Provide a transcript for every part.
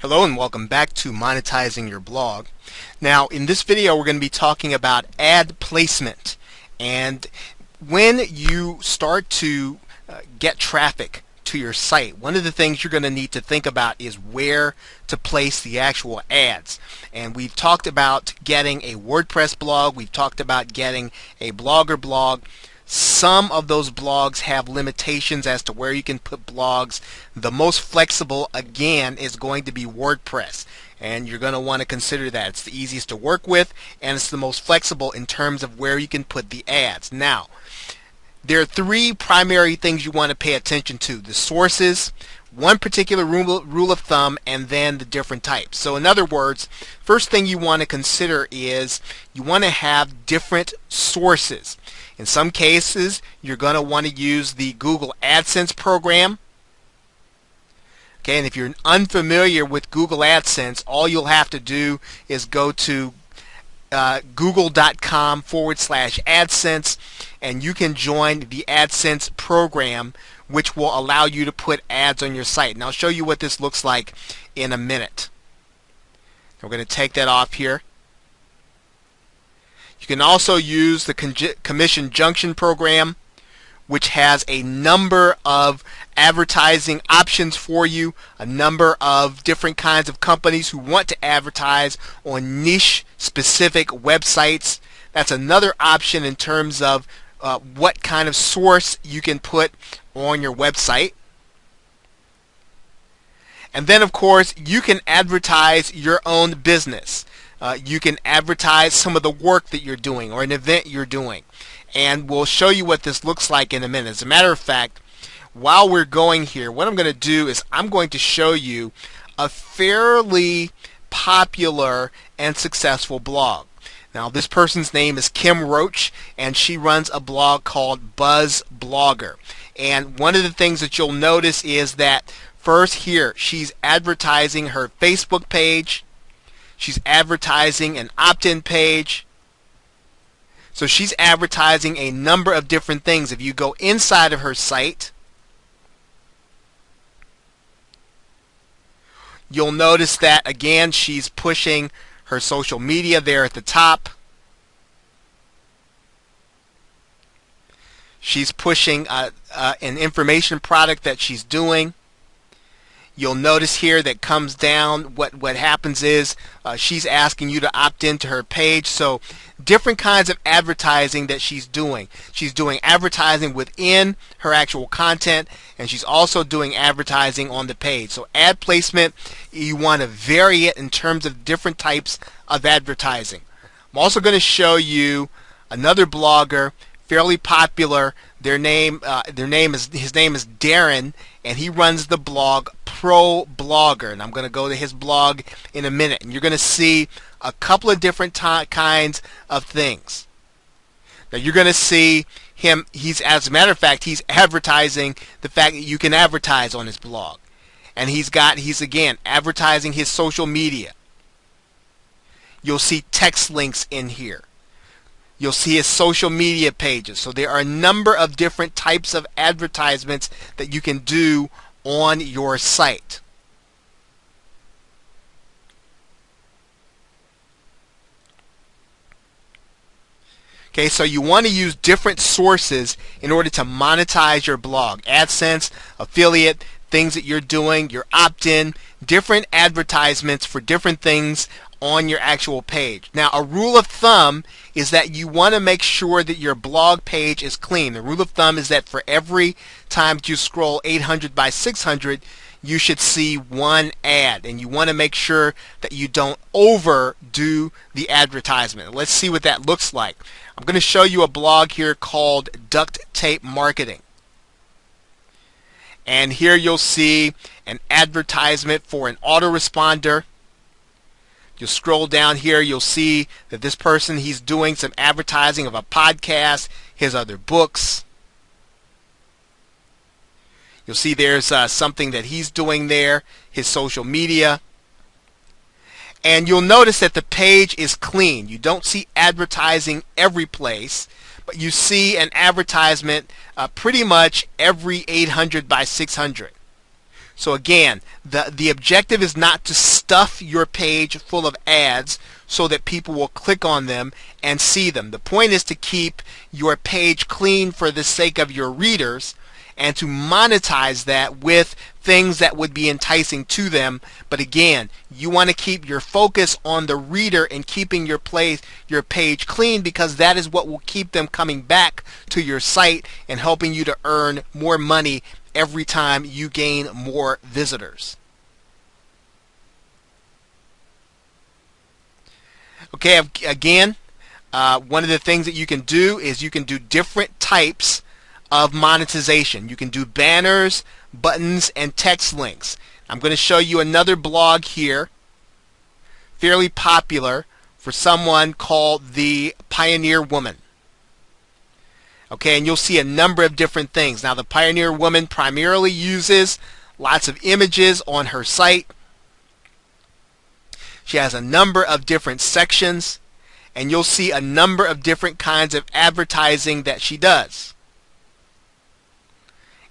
Hello and welcome back to Monetizing Your Blog. Now in this video we're going to be talking about ad placement, and when you start to get traffic to your site, one of the things you're going to need to think about is where to place the actual ads. And we've talked about getting a WordPress blog, we've talked about getting a Blogger blog. Some of those blogs have limitations as to where you can put blogs. The most flexible, again, is going to be WordPress, and you're going to want to consider that. It's the easiest to work with, and it's the most flexible in terms of where you can put the ads. Now, there are three primary things you want to pay attention to: the sources, one particular rule of thumb, and then the different types. So in other words, first thing you want to consider is you want to have different sources. In some cases, you're going to want to use the Google AdSense program. Okay, and if you're unfamiliar with Google AdSense, all you'll have to do is go to google.com/AdSense, and you can join the AdSense program, which will allow you to put ads on your site. And I'll show you what this looks like in a minute. We're going to take that off here. You can also use the Commission Junction program, which has a number of advertising options for you, a number of different kinds of companies who want to advertise on niche specific websites. That's another option in terms of what kind of source you can put on your website. And then of course you can advertise your own business. You can advertise some of the work that you're doing or an event you're doing, and we'll show you what this looks like in a minute. As a matter of fact, while we're going here, what I'm going to do is I'm going to show you a fairly popular and successful blog. Now this person's name is Kim Roach, and she runs a blog called Buzz Blogger. And one of the things that you'll notice is that first here she's advertising her Facebook page. She's advertising an opt-in page. So she's advertising a number of different things. If you go inside of her site, you'll notice that again she's pushing her social media there at the top. She's pushing an information product that she's doing. You'll notice here that comes down, what happens is she's asking you to opt into her page. So different kinds of advertising that she's doing. She's doing advertising within her actual content, and she's also doing advertising on the page. So ad placement, you want to vary it in terms of different types of advertising. I'm also going to show you another blogger, fairly popular. His name is Darren, and he runs the blog Pro Blogger, and I'm going to go to his blog in a minute, and you're going to see a couple of different kinds of things. Now you're going to see him, as a matter of fact, he's advertising the fact that you can advertise on his blog, and he's again advertising his social media. You'll see text links in here. You'll see his social media pages. So there are a number of different types of advertisements that you can do on your site. Okay, so you want to use different sources in order to monetize your blog. AdSense, affiliate, things that you're doing, your opt-in, different advertisements for different things on your actual page. Now a rule of thumb is that you want to make sure that your blog page is clean. The rule of thumb is that for every time you scroll 800 by 600, you should see one ad, and you want to make sure that you don't overdo the advertisement. Let's see what that looks like. I'm going to show you a blog here called Duct Tape Marketing. And here you'll see an advertisement for an autoresponder. You'll scroll down here, you'll see that this person, he's doing some advertising of a podcast, his other books. You'll see there's something that he's doing there, his social media. And you'll notice that the page is clean. You don't see advertising every place, but you see an advertisement pretty much every 800 by 600. So again, the objective is not to stuff your page full of ads so that people will click on them and see them. The point is to keep your page clean for the sake of your readers and to monetize that with things that would be enticing to them. But again, you want to keep your focus on the reader and keeping your page clean, because that is what will keep them coming back to your site and helping you to earn more money every time you gain more visitors. Okay, again, one of the things that you can do is you can do different types of monetization. You can do banners, buttons, and text links. I'm going to show you another blog here, fairly popular, for someone called the Pioneer Woman. Okay, and you'll see a number of different things. Now, the Pioneer Woman primarily uses lots of images on her site. She has a number of different sections, and you'll see a number of different kinds of advertising that she does.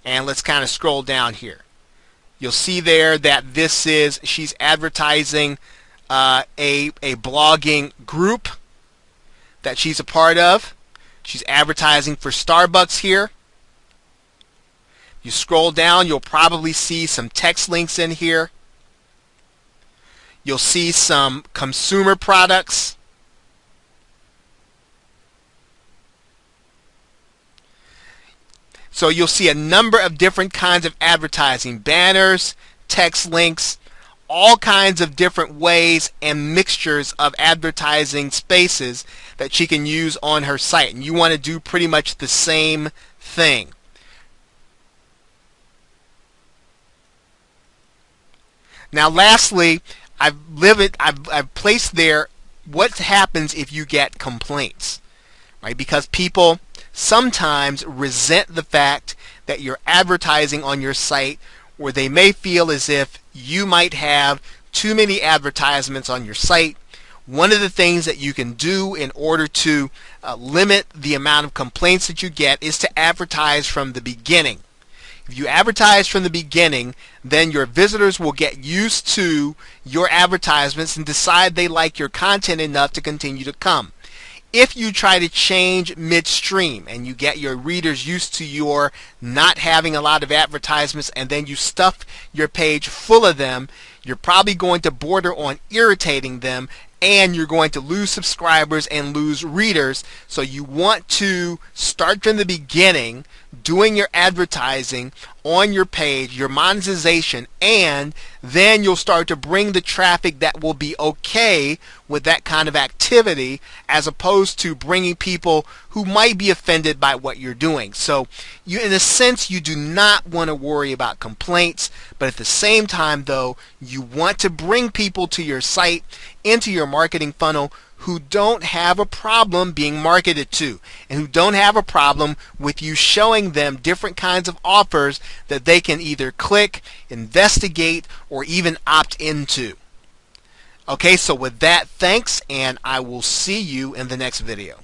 And let's kind of scroll down here. You'll see there that she's advertising a blogging group that she's a part of. She's advertising for Starbucks here. You scroll down, you'll probably see some text links in here. You'll see some consumer products. So you'll see a number of different kinds of advertising, banners, text links, all kinds of different ways and mixtures of advertising spaces that she can use on her site. And you want to do pretty much the same thing. Now lastly, I've placed there what happens if you get complaints, right? Because people sometimes resent the fact that you're advertising on your site, where they may feel as if you might have too many advertisements on your site. One of the things that you can do in order to limit the amount of complaints that you get is to advertise from the beginning. If you advertise from the beginning, then your visitors will get used to your advertisements and decide they like your content enough to continue to come. If you try to change midstream and you get your readers used to your not having a lot of advertisements and then you stuff your page full of them, you're probably going to border on irritating them, and you're going to lose subscribers and lose readers. So you want to start from the beginning, doing your advertising on your page, your monetization, and then you'll start to bring the traffic that will be okay with that kind of activity, as opposed to bringing people who might be offended by what you're doing. So you, in a sense, you do not want to worry about complaints, but at the same time though, you want to bring people to your site, into your marketing funnel, who don't have a problem being marketed to, and who don't have a problem with you showing them different kinds of offers that they can either click, investigate, or even opt into. Okay, so with that, thanks, and I will see you in the next video.